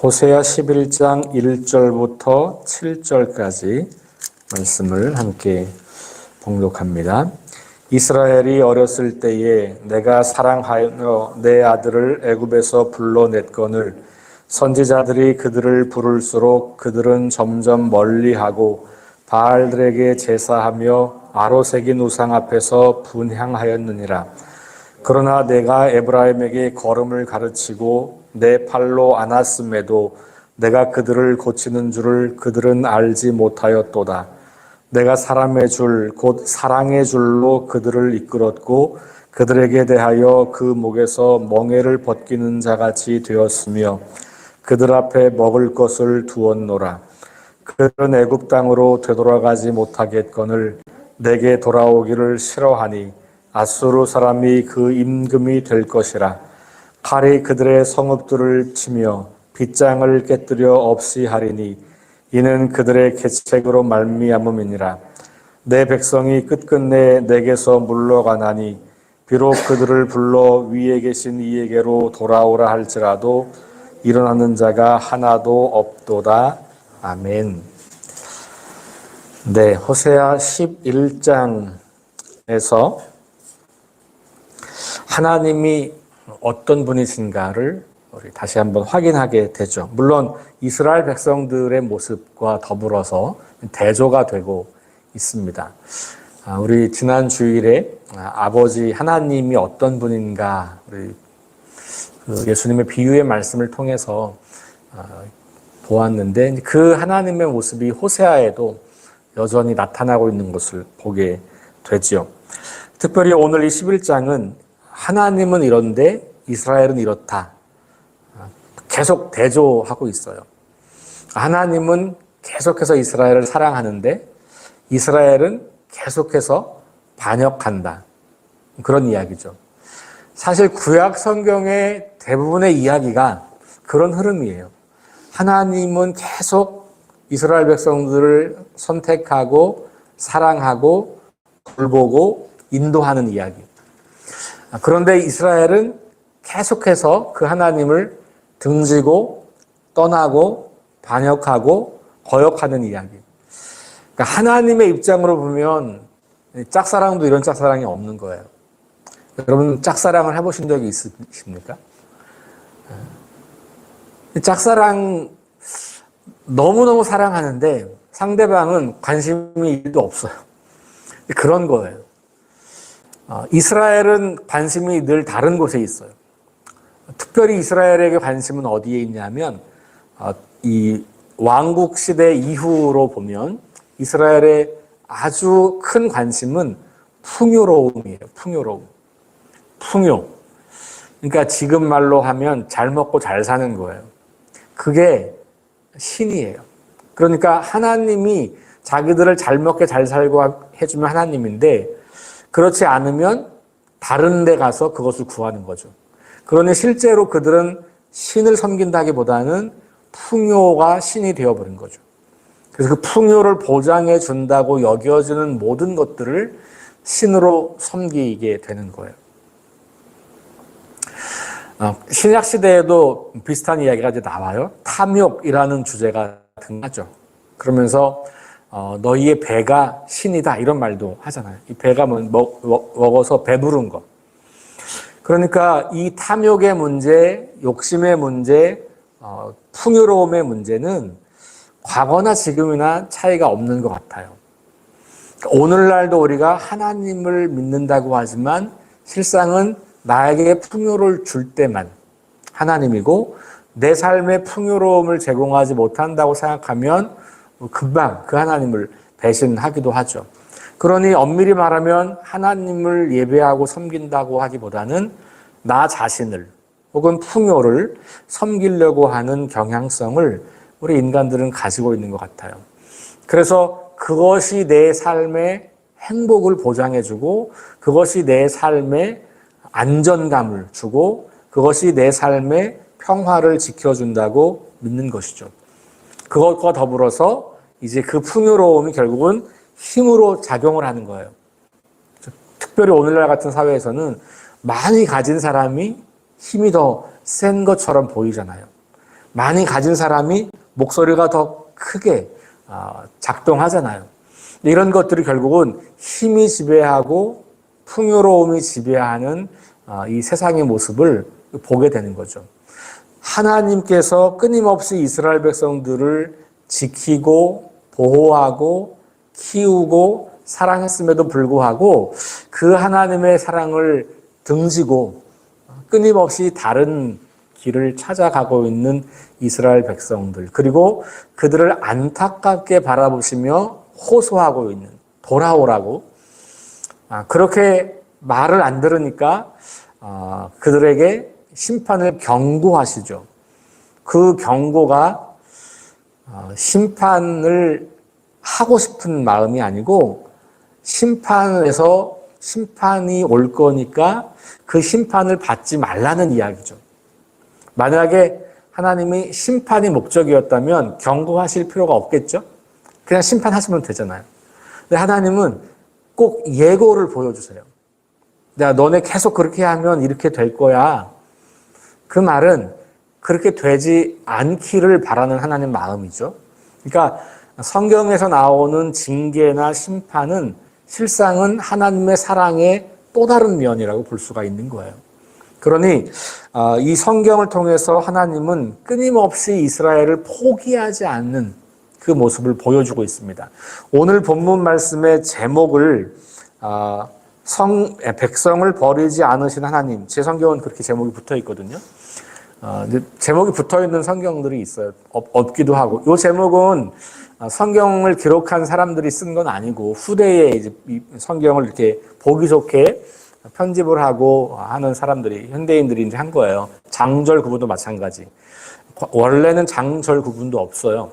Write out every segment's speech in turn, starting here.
호세아 11장 1절부터 7절까지 말씀을 함께 봉독합니다. 이스라엘이 어렸을 때에 내가 사랑하여 내 아들을 애굽에서 불러냈거늘 선지자들이 그들을 부를수록 그들은 점점 멀리하고 바알들에게 제사하며 아로새긴 우상 앞에서 분향하였느니라. 그러나 내가 에브라임에게 걸음을 가르치고 내 팔로 안았음에도 내가 그들을 고치는 줄을 그들은 알지 못하였도다. 내가 사람의 줄, 곧 사랑의 줄로 그들을 이끌었고 그들에게 대하여 그 목에서 멍에를 벗기는 자같이 되었으며 그들 앞에 먹을 것을 두었노라. 그들은 애굽 땅으로 되돌아가지 못하겠거늘 내게 돌아오기를 싫어하니 아수르 사람이 그 임금이 될 것이라. 칼이 그들의 성읍들을 치며 빗장을 깨뜨려 없이 하리니 이는 그들의 계책으로 말미암음이니라. 내 백성이 끝끝내 내게서 물러가나니 비록 그들을 불러 위에 계신 이에게로 돌아오라 할지라도 일어나는 자가 하나도 없도다. 아멘. 네, 호세아 11장에서 하나님이 어떤 분이신가를 우리 다시 한번 확인하게 되죠. 물론 이스라엘 백성들의 모습과 더불어서 대조가 되고 있습니다. 우리 지난 주일에 아버지 하나님이 어떤 분인가 우리 예수님의 비유의 말씀을 통해서 보았는데 그 하나님의 모습이 호세아에도 여전히 나타나고 있는 것을 보게 되죠. 특별히 오늘 이 11장은 하나님은 이런데 이스라엘은 이렇다. 계속 대조하고 있어요. 하나님은 계속해서 이스라엘을 사랑하는데 이스라엘은 계속해서 반역한다. 그런 이야기죠. 사실 구약 성경의 대부분의 이야기가 그런 흐름이에요. 하나님은 계속 이스라엘 백성들을 선택하고 사랑하고 돌보고 인도하는 이야기. 그런데 이스라엘은 계속해서 그 하나님을 등지고 떠나고 반역하고 거역하는 이야기. 그러니까 하나님의 입장으로 보면 짝사랑도 이런 짝사랑이 없는 거예요. 여러분 짝사랑을 해보신 적이 있으십니까? 짝사랑 너무너무 사랑하는데 상대방은 관심이 1도 없어요. 그런 거예요. 이스라엘은 관심이 늘 다른 곳에 있어요. 특별히 이스라엘에게 관심은 어디에 있냐면 이 왕국 시대 이후로 보면 이스라엘의 아주 큰 관심은 풍요로움이에요. 풍요. 그러니까 지금 말로 하면 잘 먹고 잘 사는 거예요. 그게 신이에요. 그러니까 하나님이 자기들을 잘 먹게 잘 살고 해주면 하나님인데 그렇지 않으면 다른 데 가서 그것을 구하는 거죠. 그러니 실제로 그들은 신을 섬긴다기보다는 풍요가 신이 되어버린 거죠. 그래서 그 풍요를 보장해 준다고 여겨지는 모든 것들을 신으로 섬기게 되는 거예요. 신약 시대에도 비슷한 이야기가 이제 나와요. 탐욕이라는 주제가 등장하죠. 그러면서 너희의 배가 신이다 이런 말도 하잖아요. 이 배가 먹어서 배부른 것. 그러니까 이 탐욕의 문제, 욕심의 문제, 풍요로움의 문제는 과거나 지금이나 차이가 없는 것 같아요. 오늘날도 우리가 하나님을 믿는다고 하지만 실상은 나에게 풍요를 줄 때만 하나님이고 내 삶에 풍요로움을 제공하지 못한다고 생각하면 금방 그 하나님을 배신하기도 하죠. 그러니 엄밀히 말하면 하나님을 예배하고 섬긴다고 하기보다는 나 자신을 혹은 풍요를 섬기려고 하는 경향성을 우리 인간들은 가지고 있는 것 같아요. 그래서 그것이 내 삶의 행복을 보장해주고 그것이 내 삶에 안전감을 주고 그것이 내 삶의 평화를 지켜준다고 믿는 것이죠. 그것과 더불어서 이제 그 풍요로움이 결국은 힘으로 작용을 하는 거예요. 특별히 오늘날 같은 사회에서는 많이 가진 사람이 힘이 더 센 것처럼 보이잖아요. 많이 가진 사람이 목소리가 더 크게 작동하잖아요. 이런 것들이 결국은 힘이 지배하고 풍요로움이 지배하는 이 세상의 모습을 보게 되는 거죠. 하나님께서 끊임없이 이스라엘 백성들을 지키고 보호하고 키우고 사랑했음에도 불구하고 그 하나님의 사랑을 등지고 끊임없이 다른 길을 찾아가고 있는 이스라엘 백성들, 그리고 그들을 안타깝게 바라보시며 호소하고 있는, 돌아오라고, 그렇게 말을 안 들으니까 그들에게 심판을 경고하시죠. 그 경고가 심판을 하고 싶은 마음이 아니고 심판에서 심판이 올 거니까 그 심판을 받지 말라는 이야기죠. 만약에 하나님이 심판이 목적이었다면 경고하실 필요가 없겠죠? 그냥 심판하시면 되잖아요. 근데 하나님은 꼭 예고를 보여주세요. 야, 너네 계속 그렇게 하면 이렇게 될 거야. 그 말은 그렇게 되지 않기를 바라는 하나님 마음이죠. 그러니까 성경에서 나오는 징계나 심판은 실상은 하나님의 사랑의 또 다른 면이라고 볼 수가 있는 거예요. 그러니 이 성경을 통해서 하나님은 끊임없이 이스라엘을 포기하지 않는 그 모습을 보여주고 있습니다. 오늘 본문 말씀의 제목을 백성을 버리지 않으신 하나님, 제 성경은 그렇게 제목이 붙어 있거든요. 제목이 붙어 있는 성경들이 있어요. 없기도 하고. 이 제목은 성경을 기록한 사람들이 쓴 건 아니고 후대에 이제 이 성경을 이렇게 보기 좋게 편집을 하고 하는 사람들이, 현대인들이 이제 한 거예요. 장절 구분도 마찬가지. 원래는 장절 구분도 없어요.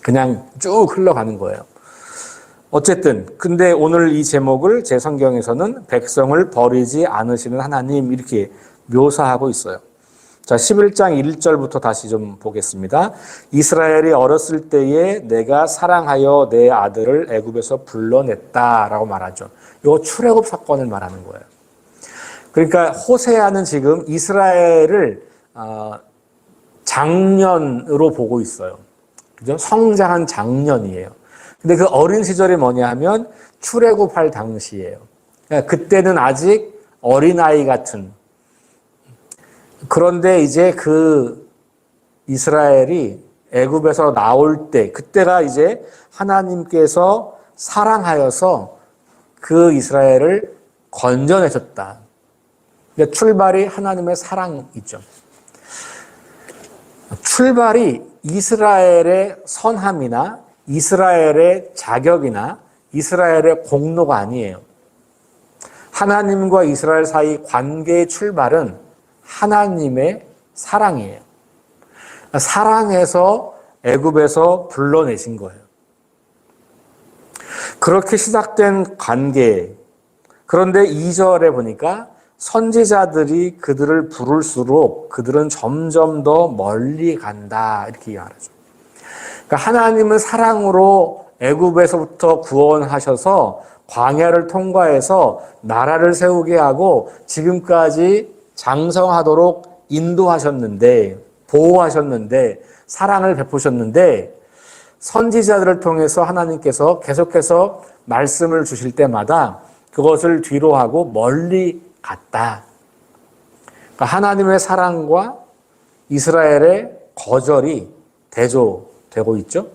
그냥 쭉 흘러가는 거예요. 어쨌든 근데 오늘 이 제목을 제 성경에서는 백성을 버리지 않으시는 하나님 이렇게 묘사하고 있어요. 자, 11장 1절부터 다시 좀 보겠습니다. 이스라엘이 어렸을 때에 내가 사랑하여 내 아들을 애굽에서 불러냈다라고 말하죠. 이거 출애굽 사건을 말하는 거예요. 그러니까 호세아는 지금 이스라엘을 장년으로 보고 있어요. 그죠? 성장한 장년이에요. 근데 그 어린 시절이 뭐냐면 출애굽할 당시예요. 그러니까 그때는 아직 어린아이 같은. 그런데 이제 그 이스라엘이 애굽에서 나올 때, 그때가 이제 하나님께서 사랑하여서 그 이스라엘을 건져내셨다. 그러니까 출발이 하나님의 사랑이죠. 출발이 이스라엘의 선함이나 이스라엘의 자격이나 이스라엘의 공로가 아니에요. 하나님과 이스라엘 사이 관계의 출발은 하나님의 사랑이에요. 사랑해서 애굽에서 불러내신 거예요. 그렇게 시작된 관계. 그런데 2절에 보니까 선지자들이 그들을 부를수록 그들은 점점 더 멀리 간다. 이렇게 말하죠. 그러니까 하나님은 사랑으로 애굽에서부터 구원하셔서 광야를 통과해서 나라를 세우게 하고 지금까지 장성하도록 인도하셨는데, 보호하셨는데, 사랑을 베푸셨는데, 선지자들을 통해서 하나님께서 계속해서 말씀을 주실 때마다 그것을 뒤로 하고 멀리 갔다. 그러니까 하나님의 사랑과 이스라엘의 거절이 대조되고 있죠.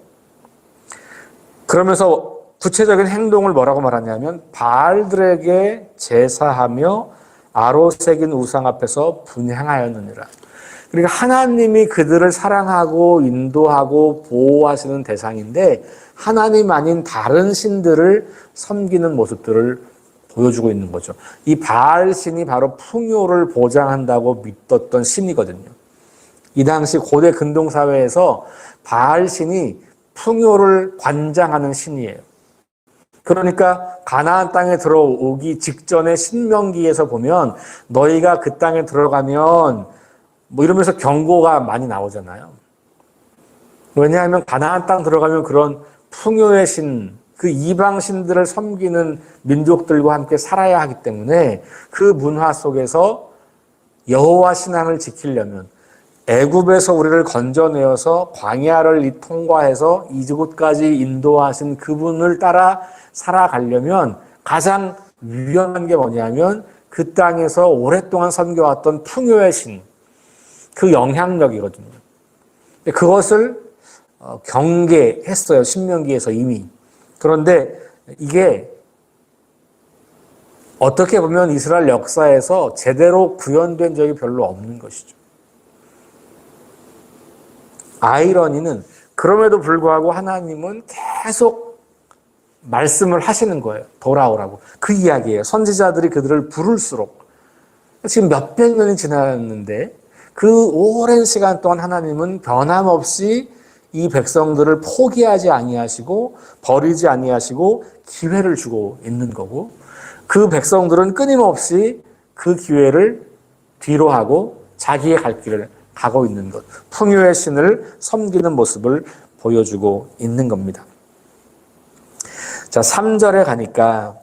그러면서 구체적인 행동을 뭐라고 말하냐면 바알들에게 제사하며 아로 새긴 우상 앞에서 분향하였느니라. 그러니까 하나님이 그들을 사랑하고 인도하고 보호하시는 대상인데 하나님 아닌 다른 신들을 섬기는 모습들을 보여주고 있는 거죠. 이 바알 신이 바로 풍요를 보장한다고 믿었던 신이거든요. 이 당시 고대 근동사회에서 바알 신이 풍요를 관장하는 신이에요. 그러니까 가나안 땅에 들어오기 직전에 신명기에서 보면 너희가 그 땅에 들어가면 뭐 이러면서 경고가 많이 나오잖아요. 왜냐하면 가나안 땅 들어가면 그런 풍요의 신, 그 이방 신들을 섬기는 민족들과 함께 살아야 하기 때문에 그 문화 속에서 여호와 신앙을 지키려면 애굽에서 우리를 건져내어서 광야를 통과해서 이곳까지 인도하신 그분을 따라 살아가려면 가장 위험한 게 뭐냐면 그 땅에서 오랫동안 섬겨왔던 풍요의 신, 그 영향력이거든요. 그것을 경계했어요. 신명기에서 이미. 그런데 이게 어떻게 보면 이스라엘 역사에서 제대로 구현된 적이 별로 없는 것이죠. 아이러니는 그럼에도 불구하고 하나님은 계속 말씀을 하시는 거예요. 돌아오라고. 그 이야기예요. 선지자들이 그들을 부를수록. 지금 몇백 년이 지났는데 그 오랜 시간 동안 하나님은 변함없이 이 백성들을 포기하지 아니하시고 버리지 아니하시고 기회를 주고 있는 거고, 그 백성들은 끊임없이 그 기회를 뒤로 하고 자기의 갈 길을 가고 있는 것, 풍요의 신을 섬기는 모습을 보여주고 있는 겁니다. 자, 3절에 가니까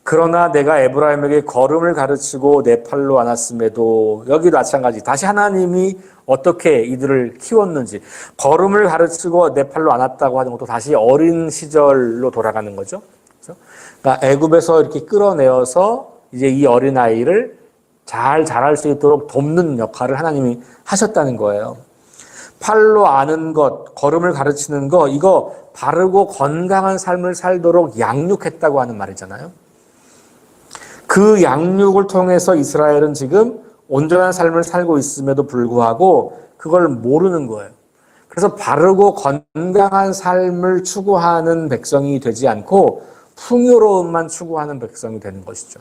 그러나 내가 에브라임에게 걸음을 가르치고 내 팔로 안았음에도, 여기도 마찬가지. 다시 하나님이 어떻게 이들을 키웠는지, 걸음을 가르치고 내 팔로 안았다고 하는 것도 다시 어린 시절로 돌아가는 거죠. 그러니까 애굽에서 이렇게 끌어내어서 이제 이 어린 아이를 잘 자랄 수 있도록 돕는 역할을 하나님이 하셨다는 거예요. 팔로 아는 것, 걸음을 가르치는 것, 이거 바르고 건강한 삶을 살도록 양육했다고 하는 말이잖아요. 그 양육을 통해서 이스라엘은 지금 온전한 삶을 살고 있음에도 불구하고 그걸 모르는 거예요. 그래서 바르고 건강한 삶을 추구하는 백성이 되지 않고 풍요로움만 추구하는 백성이 되는 것이죠.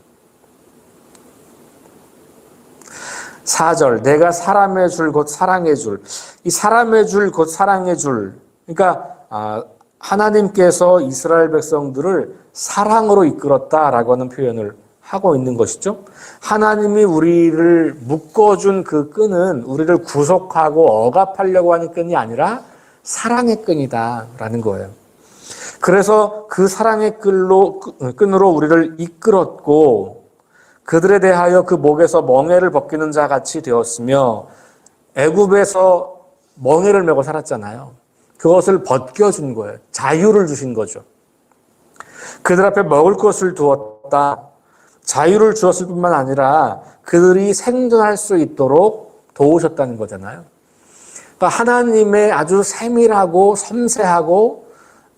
4절, 내가 사람의 줄 곧 사랑의 줄. 이 사람의 줄 곧 사랑의 줄. 그러니까 하나님께서 이스라엘 백성들을 사랑으로 이끌었다라고 하는 표현을 하고 있는 것이죠. 하나님이 우리를 묶어준 그 끈은 우리를 구속하고 억압하려고 하는 끈이 아니라 사랑의 끈이다라는 거예요. 그래서 그 사랑의 끈으로 우리를 이끌었고, 그들에 대하여 그 목에서 멍에를 벗기는 자 같이 되었으며, 애굽에서 멍에를 메고 살았잖아요. 그것을 벗겨준 거예요. 자유를 주신 거죠. 그들 앞에 먹을 것을 두었다. 자유를 주었을 뿐만 아니라 그들이 생존할 수 있도록 도우셨다는 거잖아요. 그러니까 하나님의 아주 세밀하고 섬세하고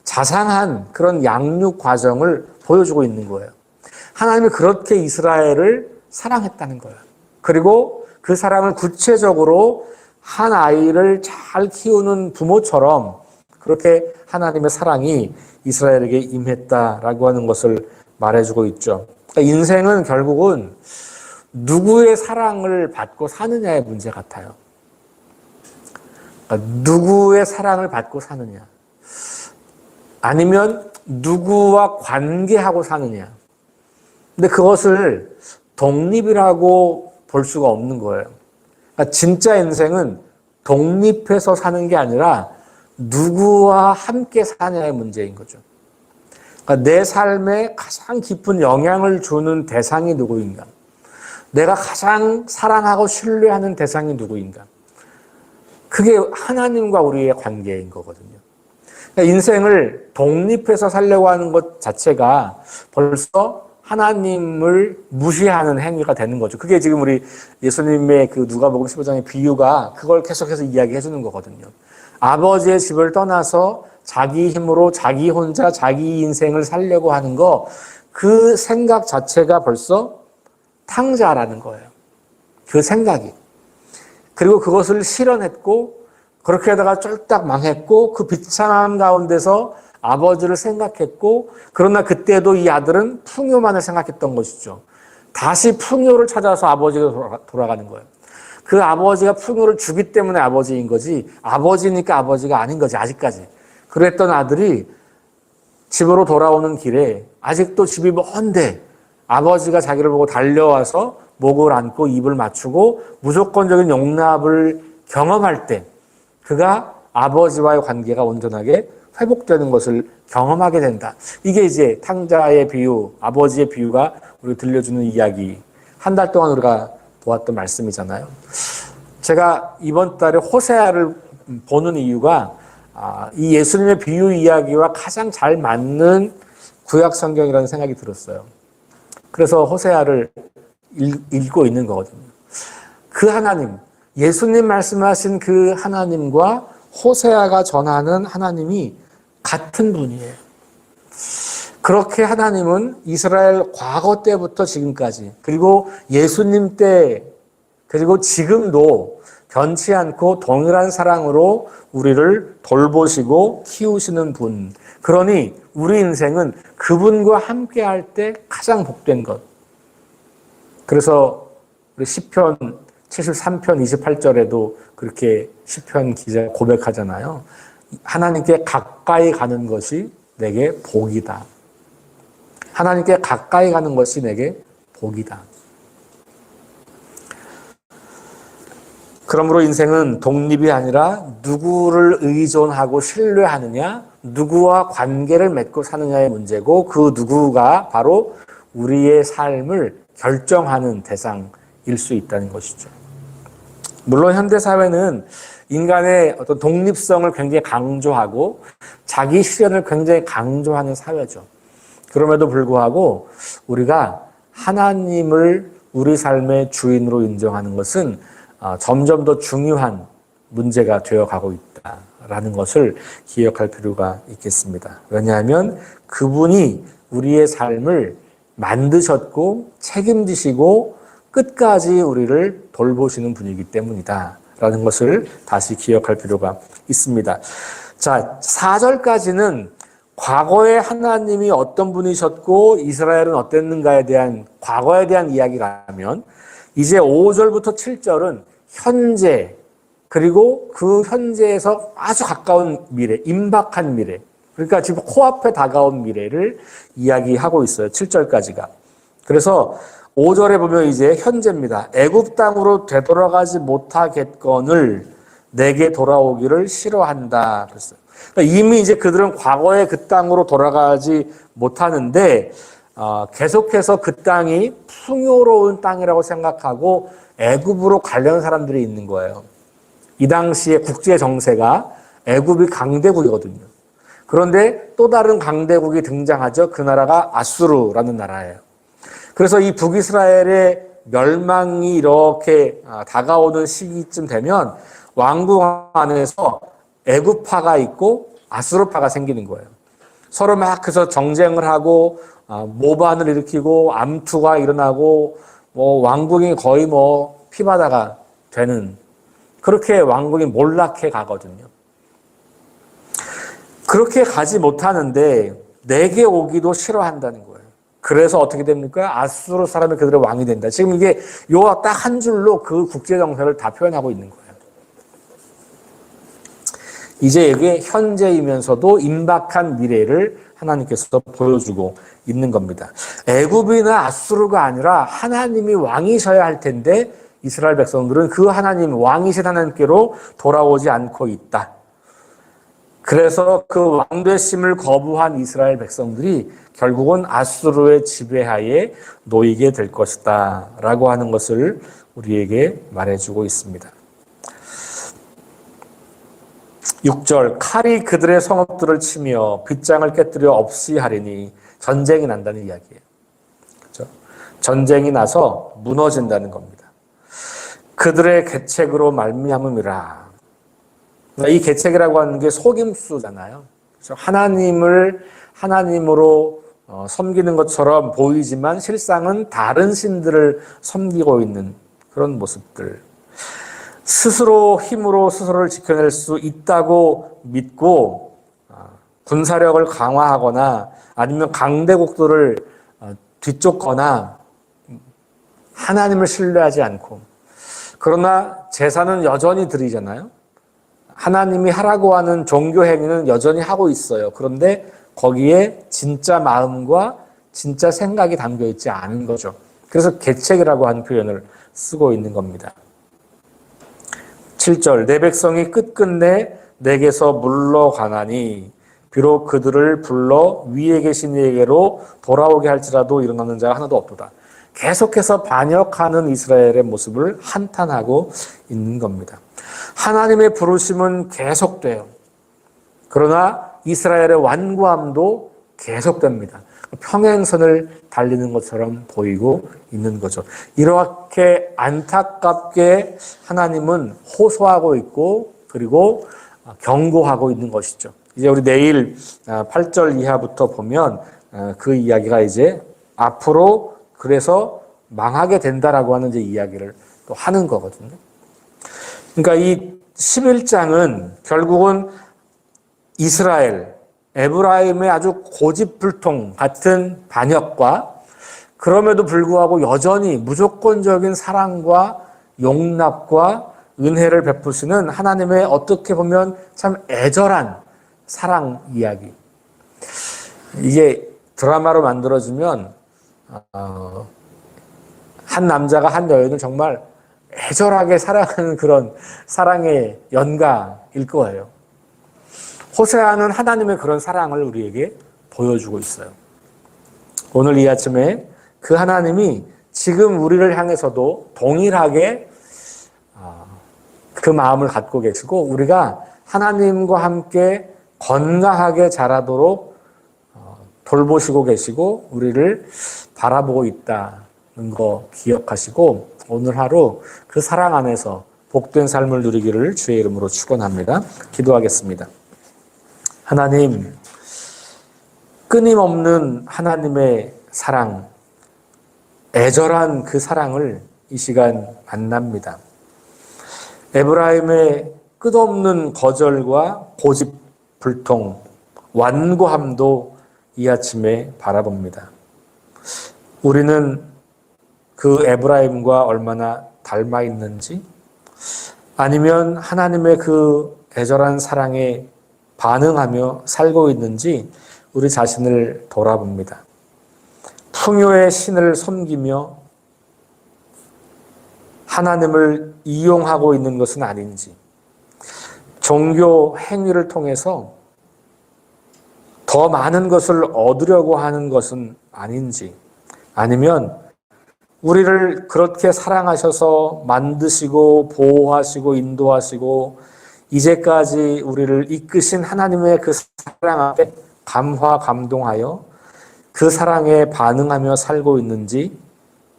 자상한 그런 양육 과정을 보여주고 있는 거예요. 하나님이 그렇게 이스라엘을 사랑했다는 거예요. 그리고 그 사랑을 구체적으로 한 아이를 잘 키우는 부모처럼 그렇게 하나님의 사랑이 이스라엘에게 임했다라고 하는 것을 말해주고 있죠. 그러니까 인생은 결국은 누구의 사랑을 받고 사느냐의 문제 같아요. 그러니까 누구의 사랑을 받고 사느냐, 아니면 누구와 관계하고 사느냐. 근데 그것을 독립이라고 볼 수가 없는 거예요. 그러니까 진짜 인생은 독립해서 사는 게 아니라 누구와 함께 사냐의 문제인 거죠. 그러니까 내 삶에 가장 깊은 영향을 주는 대상이 누구인가? 내가 가장 사랑하고 신뢰하는 대상이 누구인가? 그게 하나님과 우리의 관계인 거거든요. 그러니까 인생을 독립해서 살려고 하는 것 자체가 벌써 하나님을 무시하는 행위가 되는 거죠. 그게 지금 우리 예수님의 그 누가복음 15장의 비유가 그걸 계속해서 이야기해 주는 거거든요. 아버지의 집을 떠나서 자기 힘으로 자기 혼자 자기 인생을 살려고 하는 거, 그 생각 자체가 벌써 탕자라는 거예요. 그 생각이. 그리고 그것을 실현했고 그렇게 하다가 쫄딱 망했고 그 비참함 가운데서 아버지를 생각했고, 그러나 그때도 이 아들은 풍요만을 생각했던 것이죠. 다시 풍요를 찾아서 아버지가 돌아가는 거예요. 그 아버지가 풍요를 주기 때문에 아버지인 거지, 아버지니까 아버지가 아닌 거지, 아직까지. 그랬던 아들이 집으로 돌아오는 길에 아직도 집이 먼데 아버지가 자기를 보고 달려와서 목을 안고 입을 맞추고 무조건적인 용납을 경험할 때 그가 아버지와의 관계가 온전하게 회복되는 것을 경험하게 된다. 이게 이제 탕자의 비유, 아버지의 비유가 우리 들려주는 이야기. 한 달 동안 우리가 보았던 말씀이잖아요. 제가 이번 달에 호세아를 보는 이유가 이 예수님의 비유 이야기와 가장 잘 맞는 구약 성경이라는 생각이 들었어요. 그래서 호세아를 읽고 있는 거거든요. 그 하나님, 예수님 말씀하신 그 하나님과 호세아가 전하는 하나님이 같은 분이에요. 그렇게 하나님은 이스라엘 과거 때부터 지금까지, 그리고 예수님 때, 그리고 지금도 변치 않고 동일한 사랑으로 우리를 돌보시고 키우시는 분. 그러니 우리 인생은 그분과 함께 할 때 가장 복된 것. 그래서 우리 시편 73편 28절에도 그렇게 시편 기자 고백하잖아요. 하나님께 가까이 가는 것이 내게 복이다. 하나님께 가까이 가는 것이 내게 복이다. 그러므로 인생은 독립이 아니라 누구를 의존하고 신뢰하느냐, 누구와 관계를 맺고 사느냐의 문제고, 그 누구가 바로 우리의 삶을 결정하는 대상일 수 있다는 것이죠. 물론 현대사회는 인간의 어떤 독립성을 굉장히 강조하고 자기 실현을 굉장히 강조하는 사회죠. 그럼에도 불구하고 우리가 하나님을 우리 삶의 주인으로 인정하는 것은 점점 더 중요한 문제가 되어가고 있다라는 것을 기억할 필요가 있겠습니다. 왜냐하면 그분이 우리의 삶을 만드셨고 책임지시고 끝까지 우리를 돌보시는 분이기 때문이다라는 것을 다시 기억할 필요가 있습니다. 자, 4절까지는 과거에 하나님이 어떤 분이셨고 이스라엘은 어땠는가에 대한 과거에 대한 이야기라면, 이제 5절부터 7절은 현재, 그리고 그 현재에서 아주 가까운 미래, 임박한 미래, 그러니까 지금 코앞에 다가온 미래를 이야기하고 있어요. 7절까지가. 그래서 5절에 보면 이제 현재입니다. 애굽 땅으로 되돌아가지 못하겠거늘 내게 돌아오기를 싫어한다 그랬어요. 그러니까 이미 이제 그들은 과거에 그 땅으로 돌아가지 못하는데 계속해서 그 땅이 풍요로운 땅이라고 생각하고 애굽으로 가려는 사람들이 있는 거예요. 이 당시에 국제 정세가 애굽이 강대국이거든요. 그런데 또 다른 강대국이 등장하죠. 그 나라가 아수르라는 나라예요. 그래서 이 북이스라엘의 멸망이 이렇게 다가오는 시기쯤 되면 왕국 안에서 애굽파가 있고 아수르파가 생기는 거예요. 서로 막 그래서 정쟁을 하고 모반을 일으키고 암투가 일어나고 왕국이 거의 피바다가 되는, 그렇게 왕국이 몰락해 가거든요. 그렇게 가지 못하는데 내게 오기도 싫어한다는 거예요. 그래서 어떻게 됩니까? 아수르 사람이 그들의 왕이 된다. 지금 이게 요 딱 한 줄로 그 국제 정세를 다 표현하고 있는 거예요. 이제 이게 현재이면서도 임박한 미래를 하나님께서 보여주고 있는 겁니다. 애굽이나 아수르가 아니라 하나님이 왕이셔야 할 텐데 이스라엘 백성들은 그 하나님, 왕이신 하나님께로 돌아오지 않고 있다. 그래서 그 왕되심을 거부한 이스라엘 백성들이 결국은 아수르의 지배하에 놓이게 될 것이다 라고 하는 것을 우리에게 말해주고 있습니다. 6절, 칼이 그들의 성읍들을 치며 빗장을 깨뜨려 없이 하리니, 전쟁이 난다는 이야기예요. 그렇죠? 전쟁이 나서 무너진다는 겁니다. 그들의 계책으로 말미암음이라. 이 계책이라고 하는 게 속임수잖아요. 그렇죠? 하나님을 하나님으로 섬기는 것처럼 보이지만 실상은 다른 신들을 섬기고 있는 그런 모습들. 스스로 힘으로 스스로를 지켜낼 수 있다고 믿고 군사력을 강화하거나 아니면 강대국들을 뒤쫓거나 하나님을 신뢰하지 않고, 그러나 제사는 여전히 드리잖아요. 하나님이 하라고 하는 종교 행위는 여전히 하고 있어요. 그런데 거기에 진짜 마음과 진짜 생각이 담겨 있지 않은 거죠. 그래서 계책이라고 하는 표현을 쓰고 있는 겁니다. 7절, 내 백성이 끝끝내 내게서 물러가나니 비록 그들을 불러 위에 계신 이에게로 돌아오게 할지라도 일어나는 자가 하나도 없도다. 계속해서 반역하는 이스라엘의 모습을 한탄하고 있는 겁니다. 하나님의 부르심은 계속돼요. 그러나 이스라엘의 완고함도 계속됩니다. 평행선을 달리는 것처럼 보이고 있는 거죠. 이렇게 안타깝게 하나님은 호소하고 있고 그리고 경고하고 있는 것이죠. 이제 우리 내일 8절 이하부터 보면 그 이야기가 이제 앞으로 그래서 망하게 된다라고 하는 이제 이야기를 또 하는 거거든요. 그러니까 이 11장은 결국은 이스라엘, 에브라임의 아주 고집불통 같은 반역과 그럼에도 불구하고 여전히 무조건적인 사랑과 용납과 은혜를 베푸시는 하나님의 어떻게 보면 참 애절한 사랑 이야기. 이게 드라마로 만들어지면 한 남자가 한 여인을 정말 애절하게 사랑하는 그런 사랑의 연가일 거예요. 호세아는 하나님의 그런 사랑을 우리에게 보여주고 있어요. 오늘 이 아침에 그 하나님이 지금 우리를 향해서도 동일하게 그 마음을 갖고 계시고 우리가 하나님과 함께 건강하게 자라도록 돌보시고 계시고 우리를 바라보고 있다는 거 기억하시고 오늘 하루 그 사랑 안에서 복된 삶을 누리기를 주의 이름으로 축원합니다. 기도하겠습니다. 하나님, 끊임없는 하나님의 사랑, 애절한 그 사랑을 이 시간 만납니다. 에브라임의 끝없는 거절과 고집, 불통, 완고함도 이 아침에 바라봅니다. 우리는 그 에브라임과 얼마나 닮아 있는지, 아니면 하나님의 그 애절한 사랑에 반응하며 살고 있는지 우리 자신을 돌아봅니다. 풍요의 신을 섬기며 하나님을 이용하고 있는 것은 아닌지, 종교 행위를 통해서 더 많은 것을 얻으려고 하는 것은 아닌지, 아니면 우리를 그렇게 사랑하셔서 만드시고 보호하시고 인도하시고 이제까지 우리를 이끄신 하나님의 그 사랑 앞에 감화 감동하여 그 사랑에 반응하며 살고 있는지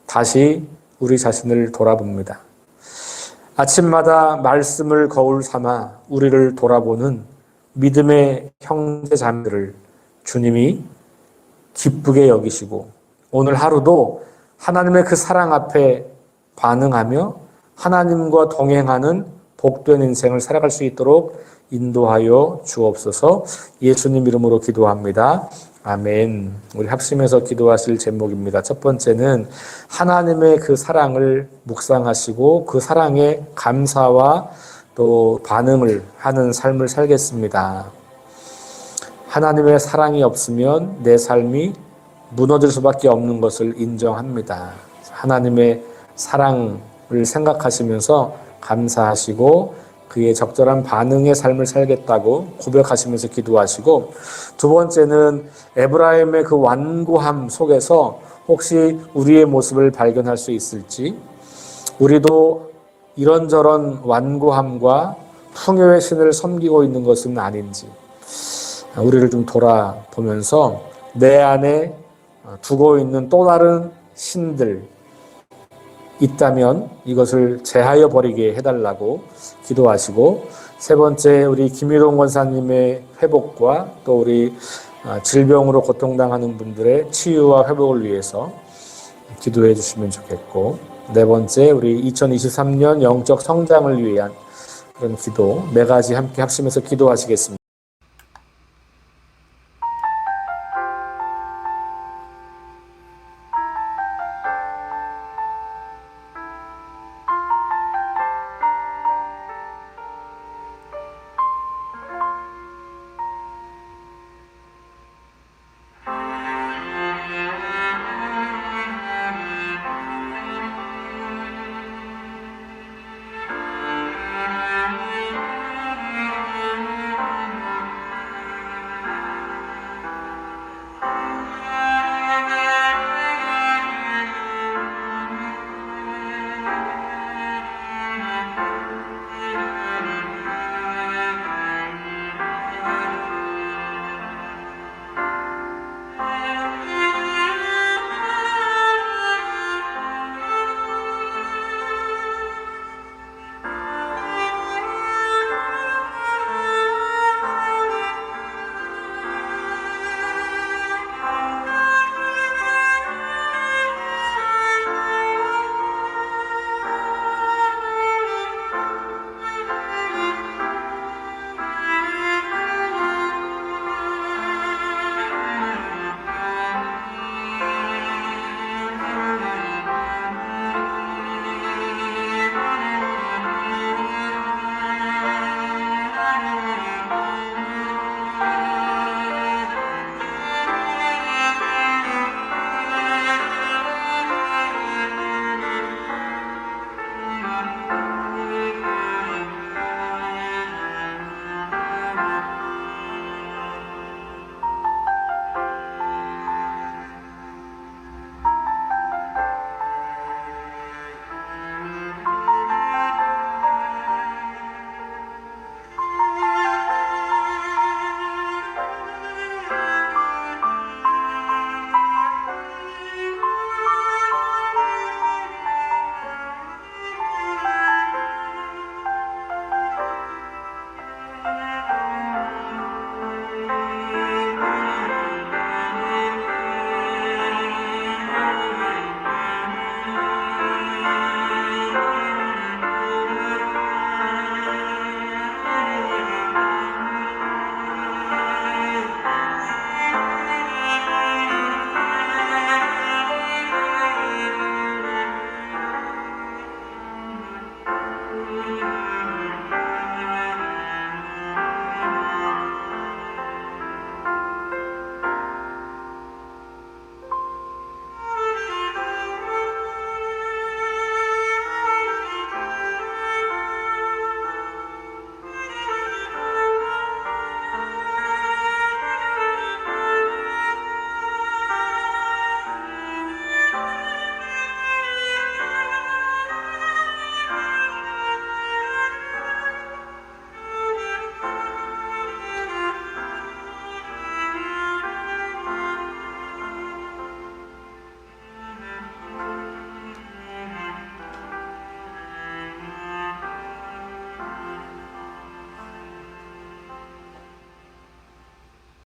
다시 우리 자신을 돌아봅니다. 아침마다 말씀을 거울 삼아 우리를 돌아보는 믿음의 형제 자매들을 주님이 기쁘게 여기시고 오늘 하루도 하나님의 그 사랑 앞에 반응하며 하나님과 동행하는 복된 인생을 살아갈 수 있도록 인도하여 주옵소서. 예수님 이름으로 기도합니다. 아멘. 우리 합심해서 기도하실 제목입니다. 첫 번째는 하나님의 그 사랑을 묵상하시고 그 사랑에 감사와 또 반응을 하는 삶을 살겠습니다. 하나님의 사랑이 없으면 내 삶이 무너질 수밖에 없는 것을 인정합니다. 하나님의 사랑을 생각하시면서 감사하시고 그의 적절한 반응의 삶을 살겠다고 고백하시면서 기도하시고, 두 번째는 에브라임의 그 완고함 속에서 혹시 우리의 모습을 발견할 수 있을지, 우리도 이런저런 완고함과 풍요의 신을 섬기고 있는 것은 아닌지 우리를 좀 돌아보면서 내 안에 두고 있는 또 다른 신들 있다면 이것을 제하여 버리게 해달라고 기도하시고, 세 번째 우리 김일동 권사님의 회복과 또 우리 질병으로 고통당하는 분들의 치유와 회복을 위해서 기도해 주시면 좋겠고, 네 번째 우리 2023년 영적 성장을 위한 그런 기도 네 가지 함께 합심해서 기도하시겠습니다.